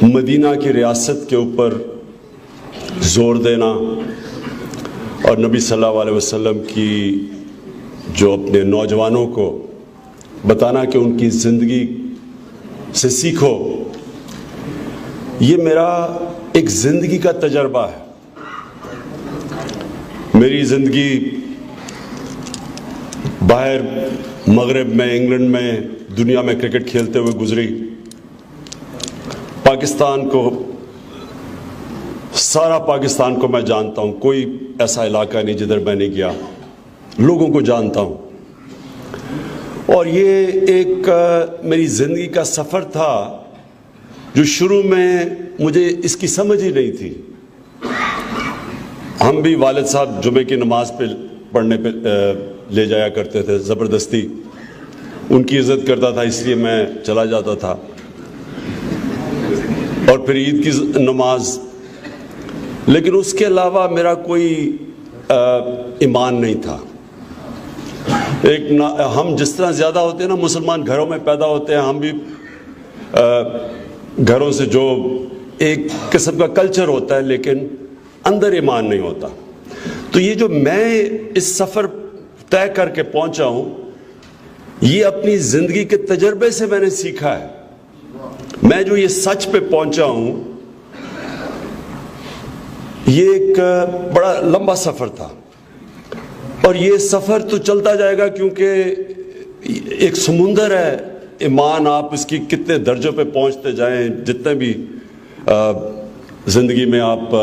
مدینہ کی ریاست کے اوپر زور دینا اور نبی صلی اللہ علیہ وسلم کی جو اپنے نوجوانوں کو بتانا کہ ان کی زندگی سے سیکھو، یہ میرا ایک زندگی کا تجربہ ہے۔ میری زندگی باہر مغرب میں، انگلینڈ میں، دنیا میں کرکٹ کھیلتے ہوئے گزری۔ پاکستان کو، سارا پاکستان کو میں جانتا ہوں، کوئی ایسا علاقہ نہیں جدھر میں نہیں گیا، لوگوں کو جانتا ہوں۔ اور یہ ایک میری زندگی کا سفر تھا جو شروع میں مجھے اس کی سمجھ ہی نہیں تھی۔ ہم بھی والد صاحب جمعے کی نماز پہ پڑھنے پہ لے جایا کرتے تھے زبردستی، ان کی عزت کرتا تھا اس لیے میں چلا جاتا تھا، اور پھر عید کی نماز، لیکن اس کے علاوہ میرا کوئی ایمان نہیں تھا۔ ہم جس طرح زیادہ ہوتے ہیں نا، مسلمان گھروں میں پیدا ہوتے ہیں، ہم بھی گھروں سے جو ایک قسم کا کلچر ہوتا ہے لیکن اندر ایمان نہیں ہوتا۔ تو یہ جو میں اس سفر طے کر کے پہنچا ہوں، یہ اپنی زندگی کے تجربے سے میں نے سیکھا ہے۔ میں جو یہ سچ پہ پہنچا ہوں، یہ ایک بڑا لمبا سفر تھا، اور یہ سفر تو چلتا جائے گا کیونکہ ایک سمندر ہے ایمان۔ آپ اس کی کتنے درجوں پہ پہنچتے جائیں، جتنے بھی زندگی میں آپ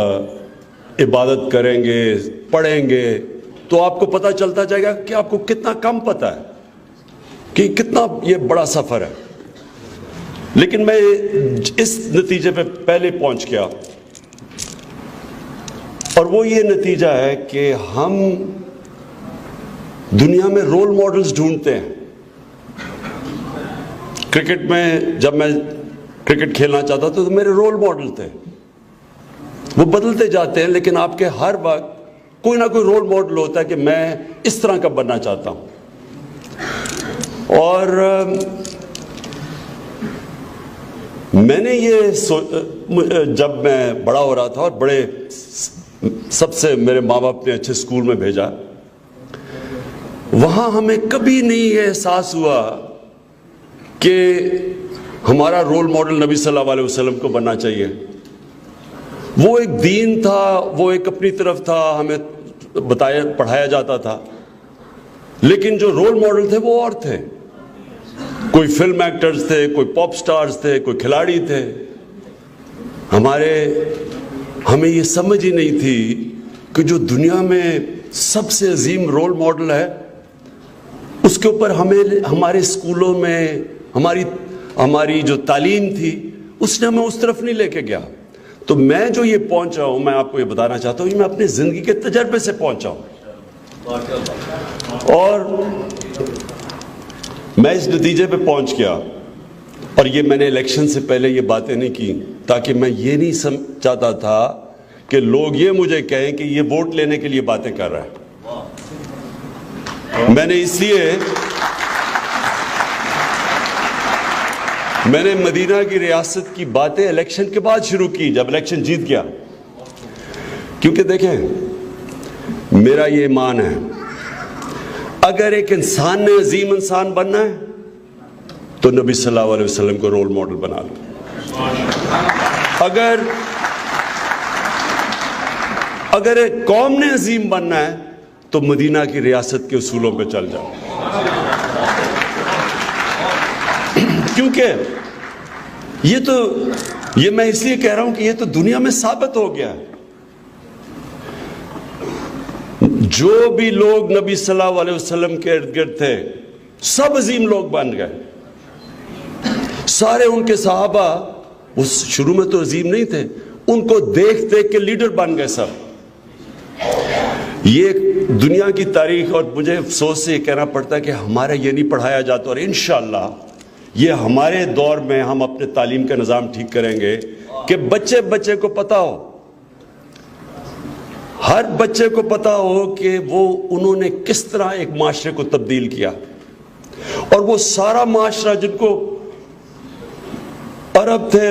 عبادت کریں گے، پڑھیں گے، تو آپ کو پتہ چلتا جائے گا کہ آپ کو کتنا کم پتہ ہے کہ کتنا یہ بڑا سفر ہے۔ لیکن میں اس نتیجے پہ پہلے پہنچ گیا، اور وہ یہ نتیجہ ہے کہ ہم دنیا میں رول ماڈلز ڈھونڈتے ہیں۔ کرکٹ میں جب میں کرکٹ کھیلنا چاہتا تھا تو میرے رول ماڈل تھے، وہ بدلتے جاتے ہیں، لیکن آپ کے ہر وقت کوئی نہ کوئی رول ماڈل ہوتا ہے کہ میں اس طرح کا بننا چاہتا ہوں۔ اور میں نے یہ جب میں بڑا ہو رہا تھا اور بڑے سب سے میرے ماں باپ نے اچھے اسکول میں بھیجا، وہاں ہمیں کبھی نہیں یہ احساس ہوا کہ ہمارا رول ماڈل نبی صلی اللہ علیہ وسلم کو بننا چاہیے۔ وہ ایک دین تھا، وہ ایک اپنی طرف تھا، ہمیں پڑھایا جاتا تھا، لیکن جو رول ماڈل تھے وہ اور تھے۔ کوئی فلم ایکٹرز تھے، کوئی پاپ سٹارز تھے، کوئی کھلاڑی تھے۔ ہمیں یہ سمجھ ہی نہیں تھی کہ جو دنیا میں سب سے عظیم رول ماڈل ہے، اس کے اوپر ہمارے اسکولوں میں ہماری جو تعلیم تھی اس نے ہمیں اس طرف نہیں لے کے گیا۔ تو میں جو یہ پہنچا ہوں، میں آپ کو یہ بتانا چاہتا ہوں، یہ میں اپنی زندگی کے تجربے سے پہنچا ہوں، اور میں اس نتیجے پہ پہنچ گیا۔ اور یہ میں نے الیکشن سے پہلے یہ باتیں نہیں کی، تاکہ میں یہ نہیں چاہتا تھا کہ لوگ یہ مجھے کہیں کہ یہ ووٹ لینے کے لیے باتیں کر رہا ہے۔ میں نے مدینہ کی ریاست کی باتیں الیکشن کے بعد شروع کی، جب الیکشن جیت گیا، کیونکہ دیکھیں میرا یہ ایمان ہے، اگر ایک انسان نے عظیم انسان بننا ہے تو نبی صلی اللہ علیہ وسلم کو رول ماڈل بنا لو۔ اگر ایک قوم نے عظیم بننا ہے تو مدینہ کی ریاست کے اصولوں پہ چل جاؤ، کیونکہ یہ میں اس لیے کہہ رہا ہوں کہ یہ تو دنیا میں ثابت ہو گیا ہے۔ جو بھی لوگ نبی صلی اللہ علیہ وسلم کے ارد گرد تھے، سب عظیم لوگ بن گئے۔ سارے ان کے صحابہ وہ شروع میں تو عظیم نہیں تھے، ان کو دیکھ دیکھ کے لیڈر بن گئے سب۔ یہ دنیا کی تاریخ، اور مجھے افسوس سے یہ کہنا پڑتا ہے کہ ہمارا یہ نہیں پڑھایا جاتا، اور انشاءاللہ یہ ہمارے دور میں ہم اپنے تعلیم کا نظام ٹھیک کریں گے کہ بچے کو پتا ہو، ہر بچے کو پتا ہو کہ انہوں نے کس طرح ایک معاشرے کو تبدیل کیا، اور وہ سارا معاشرہ جن کو عرب تھے،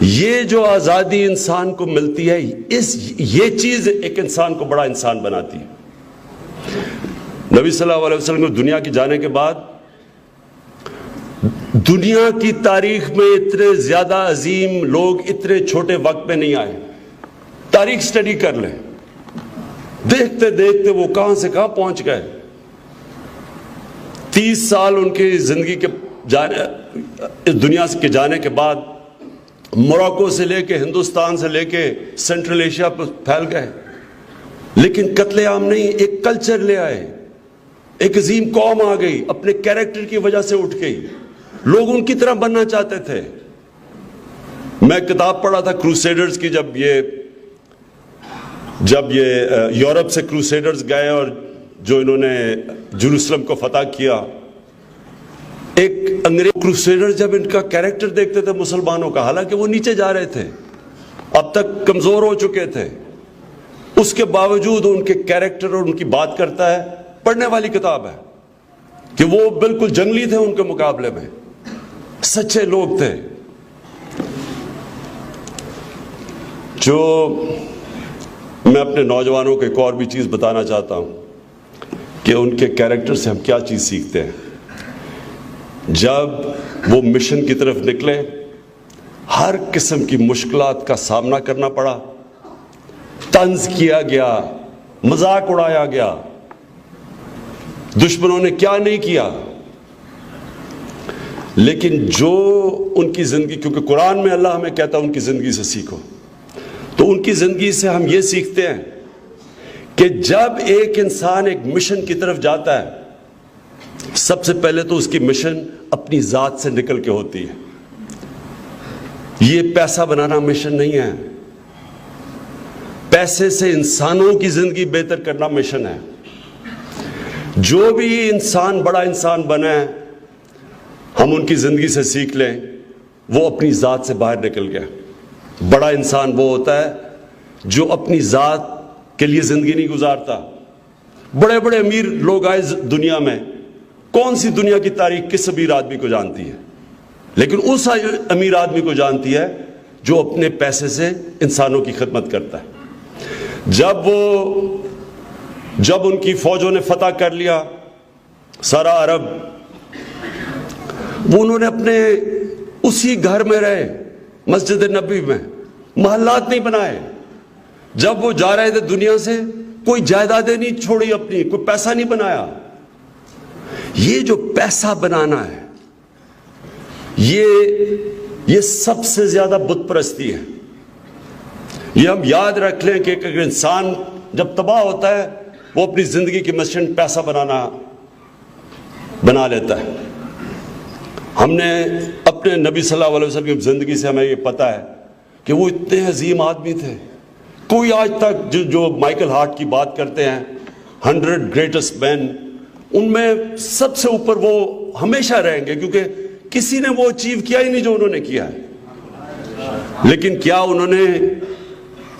یہ جو آزادی انسان کو ملتی ہے، یہ چیز ایک انسان کو بڑا انسان بناتی ہے۔ نبی صلی اللہ علیہ وسلم کو دنیا کے جانے کے بعد دنیا کی تاریخ میں اتنے زیادہ عظیم لوگ اتنے چھوٹے وقت میں نہیں آئے۔ تاریخ سٹڈی کر لیں، دیکھتے دیکھتے وہ کہاں سے کہاں پہنچ گئے۔ 30 سال ان کی زندگی کے اس دنیا کے جانے کے بعد موراکو سے لے کے ہندوستان سے لے کے سینٹرل ایشیا پر پھیل گئے، لیکن قتل عام نہیں، ایک کلچر لے آئے، ایک عظیم قوم آ گئی، اپنے کیریکٹر کی وجہ سے اٹھ گئی، لوگ ان کی طرح بننا چاہتے تھے۔ میں کتاب پڑھا تھا کروسیڈرز کی، جب یہ یورپ سے کروسیڈرز گئے اور جو انہوں نے جروسلم کو فتح کیا، ایک انگریز کروسیڈر جب ان کا کیریکٹر دیکھتے تھے مسلمانوں کا، حالانکہ وہ نیچے جا رہے تھے، اب تک کمزور ہو چکے تھے، اس کے باوجود ان کے کیریکٹر اور ان کی بات کرتا ہے، پڑھنے والی کتاب ہے کہ وہ بالکل جنگلی تھے، ان کے مقابلے میں سچے لوگ تھے۔ جو میں اپنے نوجوانوں کو ایک اور بھی چیز بتانا چاہتا ہوں کہ ان کے کیریکٹر سے ہم کیا چیز سیکھتے ہیں۔ جب وہ مشن کی طرف نکلے، ہر قسم کی مشکلات کا سامنا کرنا پڑا، طنز کیا گیا، مذاق اڑایا گیا، دشمنوں نے کیا نہیں کیا، لیکن جو ان کی زندگی، کیونکہ قرآن میں اللہ ہمیں کہتا ہے ان کی زندگی سے سیکھو، تو ان کی زندگی سے ہم یہ سیکھتے ہیں کہ جب ایک انسان ایک مشن کی طرف جاتا ہے، سب سے پہلے تو اس کی مشن اپنی ذات سے نکل کے ہوتی ہے۔ یہ پیسہ بنانا مشن نہیں ہے، پیسے سے انسانوں کی زندگی بہتر کرنا مشن ہے۔ جو بھی انسان بڑا انسان بنا ہے، ہم ان کی زندگی سے سیکھ لیں، وہ اپنی ذات سے باہر نکل گیا۔ بڑا انسان وہ ہوتا ہے جو اپنی ذات کے لیے زندگی نہیں گزارتا۔ بڑے بڑے امیر لوگ آئے دنیا میں، کون سی دنیا کی تاریخ کس امیر آدمی کو جانتی ہے؟ لیکن اس امیر آدمی کو جانتی ہے جو اپنے پیسے سے انسانوں کی خدمت کرتا ہے۔ جب ان کی فوجوں نے فتح کر لیا سارا عرب، وہ انہوں نے اپنے اسی گھر میں رہے، مسجد نبی میں، محلات نہیں بنائے۔ جب وہ جا رہے تھے دنیا سے، کوئی جائیدادیں نہیں چھوڑی اپنی، کوئی پیسہ نہیں بنایا۔ یہ جو پیسہ بنانا ہے، یہ سب سے زیادہ بت پرستی ہے۔ یہ ہم یاد رکھ لیں کہ اگر انسان جب تباہ ہوتا ہے، وہ اپنی زندگی کی مشن پیسہ بنا لیتا ہے۔ ہم نے اپنے نبی صلی اللہ علیہ وسلم کی زندگی سے ہمیں یہ پتہ ہے کہ وہ اتنے عظیم آدمی تھے۔ کوئی آج تک جو مائیکل ہارٹ کی بات کرتے ہیں 100 گریٹسٹ مین، ان میں سب سے اوپر وہ ہمیشہ رہیں گے، کیونکہ کسی نے وہ اچیو کیا ہی نہیں جو انہوں نے کیا ہے۔ لیکن کیا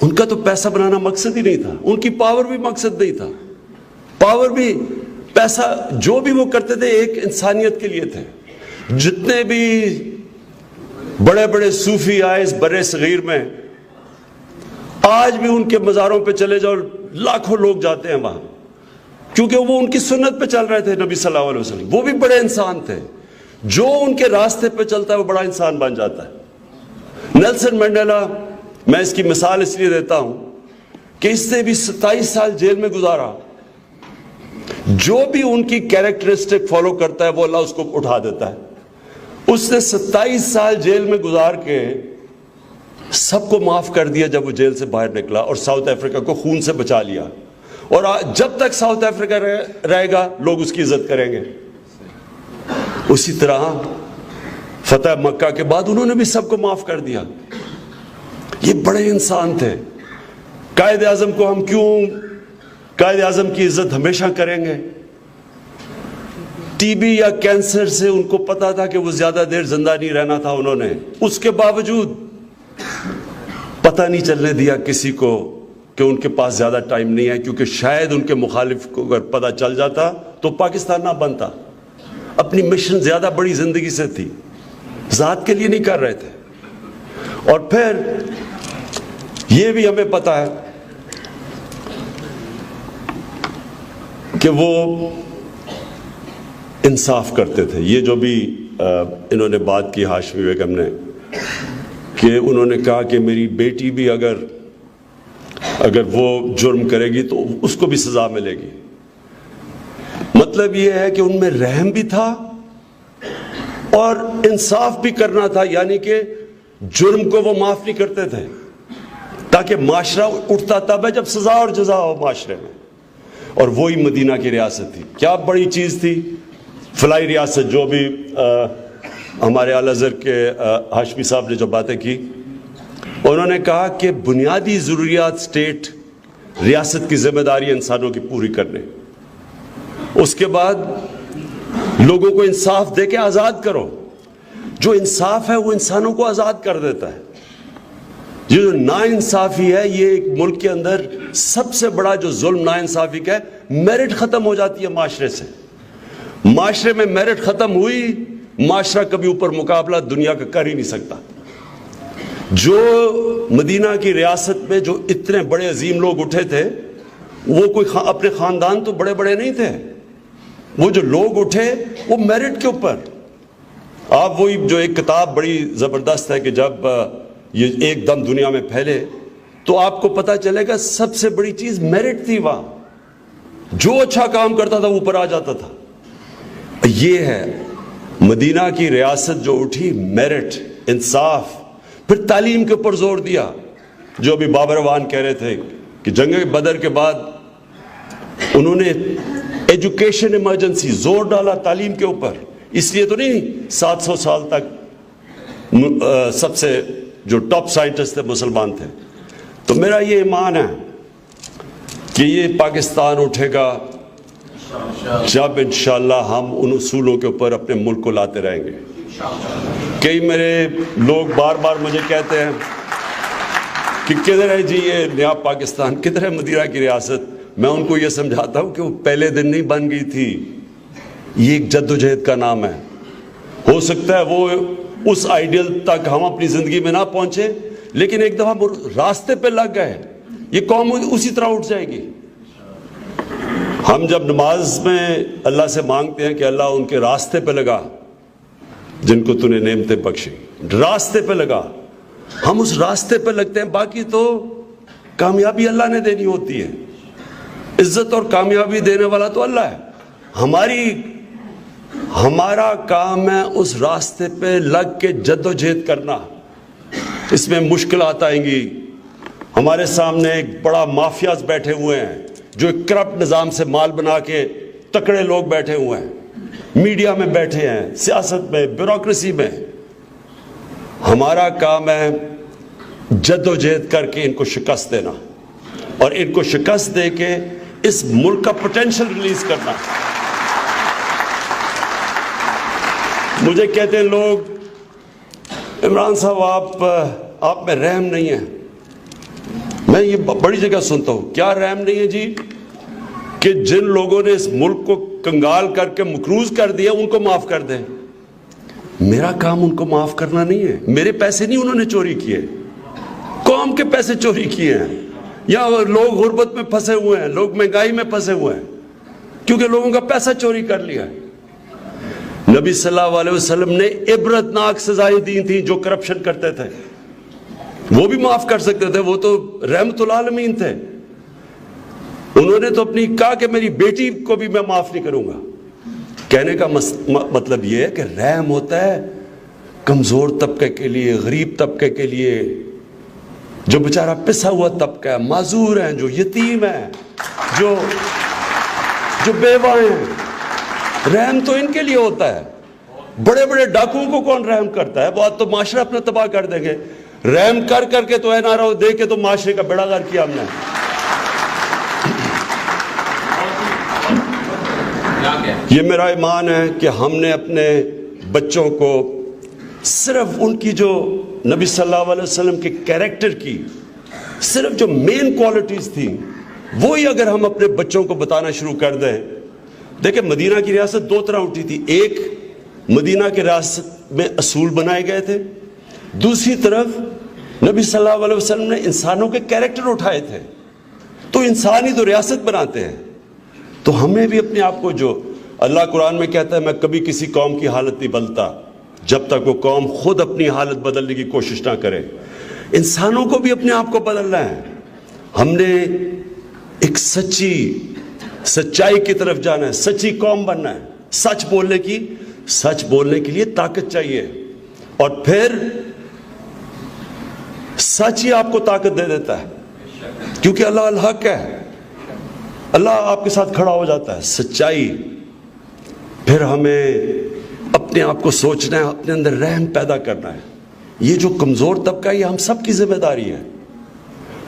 ان کا تو پیسہ بنانا مقصد ہی نہیں تھا، ان کی پاور بھی مقصد نہیں تھا۔ پاور بھی، پیسہ جو بھی وہ کرتے تھے ایک انسانیت کے لیے تھے۔ جتنے بھی بڑے بڑے صوفی آئے اس برے صغیر میں، آج بھی ان کے مزاروں پہ چلے جاؤ، لاکھوں لوگ جاتے ہیں وہاں، کیونکہ وہ ان کی سنت پہ چل رہے تھے نبی صلی اللہ علیہ وسلم۔ وہ بھی بڑے انسان تھے، جو ان کے راستے پہ چلتا ہے وہ بڑا انسان بن جاتا ہے۔ نیلسن مینڈیلا، میں اس کی مثال اس لیے دیتا ہوں کہ اس نے بھی 27 سال جیل میں گزارا۔ جو بھی ان کی کیریکٹرسٹک فالو کرتا ہے وہ اللہ اس کو اٹھا دیتا ہے۔ اس نے 27 سال جیل میں گزار کے سب کو معاف کر دیا جب وہ جیل سے باہر نکلا، اور ساؤتھ افریقہ کو خون سے بچا لیا۔ اور جب تک ساؤتھ افریقہ رہے گا لوگ اس کی عزت کریں گے۔ اسی طرح فتح مکہ کے بعد انہوں نے بھی سب کو معاف کر دیا۔ یہ بڑے انسان تھے۔ قائد اعظم کو ہم کیوں قائد اعظم کی عزت ہمیشہ کریں گے؟ ٹی بی یا کینسر سے ان کو پتا تھا کہ وہ زیادہ دیر زندہ نہیں رہنا تھا، انہوں نے اس کے باوجود پتہ نہیں چلنے دیا کسی کو کہ ان کے پاس زیادہ ٹائم نہیں ہے، کیونکہ شاید ان کے مخالف کو اگر پتہ چل جاتا تو پاکستان نہ بنتا۔ اپنی مشن زیادہ بڑی زندگی سے تھی، ذات کے لیے نہیں کر رہے تھے۔ اور پھر یہ بھی ہمیں پتہ ہے کہ وہ انصاف کرتے تھے. یہ جو بھی انہوں نے بات کی ہاشمی بیگم نے کہ انہوں نے کہا کہ میری بیٹی بھی اگر وہ جرم کرے گی تو اس کو بھی سزا ملے گی. مطلب یہ ہے کہ ان میں رحم بھی تھا اور انصاف بھی کرنا تھا, یعنی کہ جرم کو وہ معاف نہیں کرتے تھے تاکہ معاشرہ اٹھتا تب ہے جب سزا اور جزا ہو معاشرے میں. اور وہی مدینہ کی ریاست تھی. کیا بڑی چیز تھی فلاحی ریاست. جو بھی ہمارے اعلی حضرت کے ہاشمی صاحب نے جو باتیں کی, انہوں نے کہا کہ بنیادی ضروریات اسٹیٹ ریاست کی ذمہ داری انسانوں کی پوری کرنے, اس کے بعد لوگوں کو انصاف دے کے آزاد کرو. جو انصاف ہے وہ انسانوں کو آزاد کر دیتا ہے. یہ جو ناانصافی ہے, یہ ایک ملک کے اندر سب سے بڑا جو ظلم ناانصافی کا ہے, میرٹ ختم ہو جاتی ہے معاشرے سے. معاشرے میں میرٹ ختم ہوئی, معاشرہ کبھی اوپر مقابلہ دنیا کا کر ہی نہیں سکتا. جو مدینہ کی ریاست میں جو اتنے بڑے عظیم لوگ اٹھے تھے, وہ کوئی اپنے خاندان تو بڑے بڑے نہیں تھے. وہ جو لوگ اٹھے وہ میرٹ کے اوپر. آپ وہی جو ایک کتاب بڑی زبردست ہے کہ جب یہ ایک دم دنیا میں پھیلے تو آپ کو پتہ چلے گا سب سے بڑی چیز میرٹ تھی. وہاں جو اچھا کام کرتا تھا وہ اوپر آ جاتا تھا. یہ ہے مدینہ کی ریاست جو اٹھی, میرٹ, انصاف. پھر تعلیم کے اوپر زور دیا. جو بھی بابر اعوان کہہ رہے تھے کہ جنگ بدر کے بعد انہوں نے ایجوکیشن ایمرجنسی زور ڈالا تعلیم کے اوپر. اس لیے تو نہیں 700 سال تک سب سے جو ٹاپ سائنٹسٹ تھے مسلمان تھے. تو میرا یہ ایمان ہے کہ یہ پاکستان اٹھے گا جب انشاءاللہ ہم ان اصولوں کے اوپر اپنے ملک کو لاتے رہیں گے. کئی میرے لوگ بار بار مجھے کہتے ہیں کہ کدھر ہے جی یہ نیا پاکستان, کدھر ہے مدینہ کی ریاست. میں ان کو یہ سمجھاتا ہوں کہ وہ پہلے دن نہیں بن گئی تھی. یہ ایک جدوجہد کا نام ہے. ہو سکتا ہے وہ اس آئیڈیل تک ہم اپنی زندگی میں نہ پہنچے, لیکن ایک دفعہ راستے پہ لگ گئے یہ قوم اسی طرح اٹھ جائے گی. ہم جب نماز میں اللہ سے مانگتے ہیں کہ اللہ ان کے راستے پہ لگا جن کو تو نے نعمتیں بخشی, راستے پہ لگا, ہم اس راستے پہ لگتے ہیں. باقی تو کامیابی اللہ نے دینی ہوتی ہے. عزت اور کامیابی دینے والا تو اللہ ہے. ہمارا کام ہے اس راستے پہ لگ کے جد و جہد کرنا. اس میں مشکلات آئیں گی. ہمارے سامنے ایک بڑا مافیاز بیٹھے ہوئے ہیں جو ایک کرپٹ نظام سے مال بنا کے تکڑے لوگ بیٹھے ہوئے ہیں, میڈیا میں بیٹھے ہیں, سیاست میں, بیوروکریسی میں. ہمارا کام ہے جد و جہد کر کے ان کو شکست دینا اور ان کو شکست دے کے اس ملک کا پوٹینشل ریلیز کرنا. مجھے کہتے ہیں لوگ عمران صاحب آپ میں رحم نہیں ہے. میں یہ بڑی جگہ سنتا ہوں, کیا رحم نہیں ہے جی کہ جن لوگوں نے اس ملک کو کنگال کر کے مکروز کر دیا ان کو معاف کر دیں. میرا کام ان کو معاف کرنا نہیں ہے. میرے پیسے نہیں انہوں نے چوری کیے, قوم کے پیسے چوری کیے ہیں. یا لوگ غربت میں پھنسے ہوئے ہیں, لوگ مہنگائی میں پھنسے ہوئے ہیں کیونکہ لوگوں کا پیسہ چوری کر لیا ہے. نبی صلی اللہ علیہ وسلم نے عبرتناک سزائیں دی تھیں جو کرپشن کرتے تھے. وہ بھی معاف کر سکتے تھے, وہ تو رحمت العالمین تھے. انہوں نے تو اپنی کہا کہ میری بیٹی کو بھی میں معاف نہیں کروں گا. کہنے کا مطلب یہ ہے کہ رحم ہوتا ہے کمزور طبقے کے لیے, غریب طبقے کے لیے, جو بیچارہ پسا ہوا طبقہ ہے, معذور ہیں, جو یتیم ہیں, جو بیوہ ہیں. رحم تو ان کے لیے ہوتا ہے. بڑے بڑے ڈاکوؤں کو کون رحم کرتا ہے؟ وہ تو معاشرہ اپنا تباہ کر دیں گے. رحم کر کر کے تو نعرہ دے کے تو معاشرے کا بیڑا غرق کیا ہم نے. یہ میرا ایمان ہے کہ ہم نے اپنے بچوں کو صرف ان کی جو نبی صلی اللہ علیہ وسلم کے کیریکٹر کی صرف جو مین کوالٹیز تھیں وہی اگر ہم اپنے بچوں کو بتانا شروع کر دیں. دیکھیں مدینہ کی ریاست دو طرح اٹھی تھی. ایک مدینہ کی ریاست میں اصول بنائے گئے تھے, دوسری طرف نبی صلی اللہ علیہ وسلم نے انسانوں کے کیریکٹر اٹھائے تھے، تو انسان ہی تو ریاست بناتے ہیں. تو ہمیں بھی اپنے آپ کو، جو اللہ قرآن میں کہتا ہے میں کبھی کسی قوم کی حالت نہیں بدلتا جب تک وہ قوم خود اپنی حالت بدلنے کی کوشش نہ کرے، انسانوں کو بھی اپنے آپ کو بدلنا ہے. ہم نے ایک سچائی کی طرف جانا ہے، سچی قوم بننا ہے. سچ بولنے کے لیے طاقت چاہیے، اور پھر سچ ہی آپ کو طاقت دے دیتا ہے، کیونکہ اللہ الحق ہے، اللہ آپ کے ساتھ کھڑا ہو جاتا ہے. سچائی. پھر ہمیں اپنے آپ کو سوچنا ہے، اپنے اندر رحم پیدا کرنا ہے. یہ جو کمزور طبقہ ہے یہ ہم سب کی ذمہ داری ہے.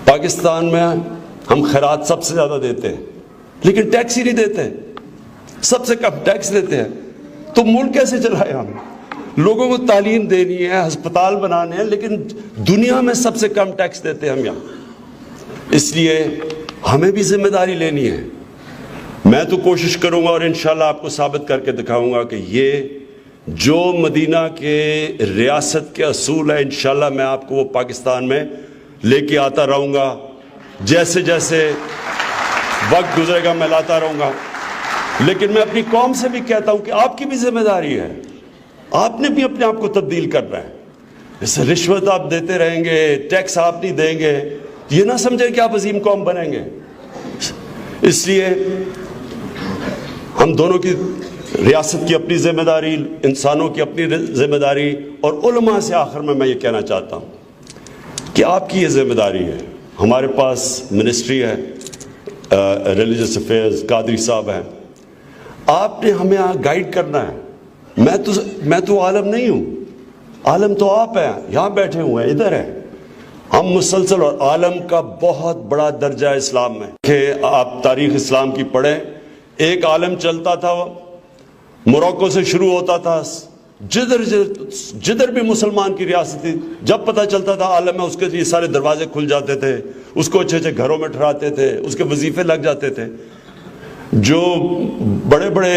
پاکستان میں ہم خیرات سب سے زیادہ دیتے ہیں، لیکن ٹیکس ہی نہیں دیتے، سب سے کم ٹیکس دیتے ہیں. تو ملک کیسے چلائے ہم؟ لوگوں کو تعلیم دینی ہے، ہسپتال بنانے ہیں، لیکن دنیا میں سب سے کم ٹیکس دیتے ہیں ہم یہاں. اس لیے ہمیں بھی ذمہ داری لینی ہے. میں تو کوشش کروں گا اور انشاءاللہ آپ کو ثابت کر کے دکھاؤں گا کہ یہ جو مدینہ کے ریاست کے اصول ہیں، انشاءاللہ میں آپ کو وہ پاکستان میں لے کے آتا رہوں گا. جیسے جیسے وقت گزرے گا میں لاتا رہوں گا. لیکن میں اپنی قوم سے بھی کہتا ہوں کہ آپ کی بھی ذمہ داری ہے، آپ نے بھی اپنے آپ کو تبدیل کرنا ہے. جیسے رشوت آپ دیتے رہیں گے، ٹیکس آپ نہیں دیں گے، یہ نہ سمجھیں کہ آپ عظیم قوم بنیں گے. اس لیے ہم دونوں کی، ریاست کی اپنی ذمہ داری، انسانوں کی اپنی ذمہ داری، اور علماء سے آخر میں یہ کہنا چاہتا ہوں کہ آپ کی یہ ذمہ داری ہے. ہمارے پاس منسٹری ہے ریلیجس افیئرز، قادری صاحب ہیں، آپ نے ہمیں گائیڈ کرنا ہے. میں تو عالم نہیں ہوں، عالم تو آپ ہیں، یہاں بیٹھے ہوئے ہیں، ادھر ہیں. ہم مسلسل، اور عالم کا بہت بڑا درجہ ہے اسلام میں کہ آپ تاریخ اسلام کی پڑھیں. ایک عالم چلتا تھا، موروکو سے شروع ہوتا تھا، جدھر بھی مسلمان کی ریاست تھی، جب پتہ چلتا تھا عالم میں، اس کے لیے سارے دروازے کھل جاتے تھے، اس کو اچھے اچھے گھروں میں ٹھہراتے تھے، اس کے وظیفے لگ جاتے تھے. جو بڑے بڑے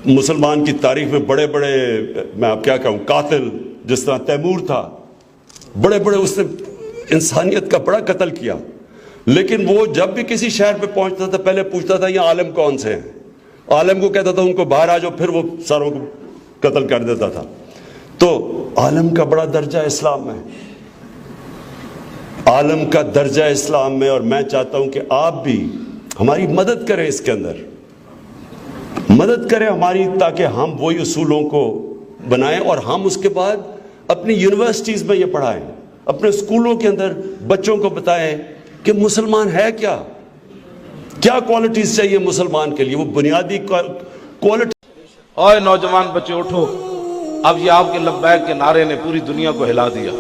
مسلمان کی تاریخ میں بڑے بڑے، میں آپ کیا کہوں، قاتل، جس طرح تیمور تھا، بڑے بڑے، اس نے انسانیت کا بڑا قتل کیا. لیکن وہ جب بھی کسی شہر پہ پہنچتا تھا پہلے پوچھتا تھا یہ عالم کون سے ہیں. عالم کو کہتا تھا ان کو باہر آ جاؤ، پھر وہ ساروں کو قتل کر دیتا تھا. تو عالم کا بڑا درجہ اسلام میں، عالم کا درجہ اسلام میں. اور میں چاہتا ہوں کہ آپ بھی ہماری مدد کریں، اس کے اندر مدد کریں ہماری، تاکہ ہم وہی اصولوں کو بنائیں اور ہم اس کے بعد اپنی یونیورسٹیز میں یہ پڑھائیں، اپنے اسکولوں کے اندر بچوں کو بتائیں کہ مسلمان ہے کیا کوالٹیز چاہیے مسلمان کے لیے، وہ بنیادی کوالٹی. اوے نوجوان بچے اٹھو، اب یہ آپ کے لبیک کے نعرے نے پوری دنیا کو ہلا دیا.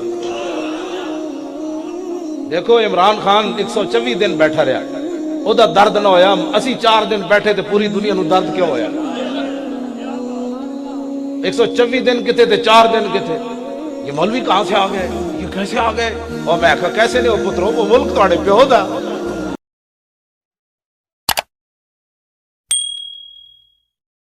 دیکھو عمران خان 124 دن بیٹھا رہا، ادا درد نہ ہویا، اسی 4 دن بیٹھے تھے، پوری دنیا نو درد کیوں ہویا؟ 124 دن کتے تھے، 4 دن کتے. یہ مولوی کہاں سے آ گئے، یہ کیسے آ گئے؟ اور میں کہا کیسے نہیں، وہ پتروں وہ ملک توڑے پیو دا.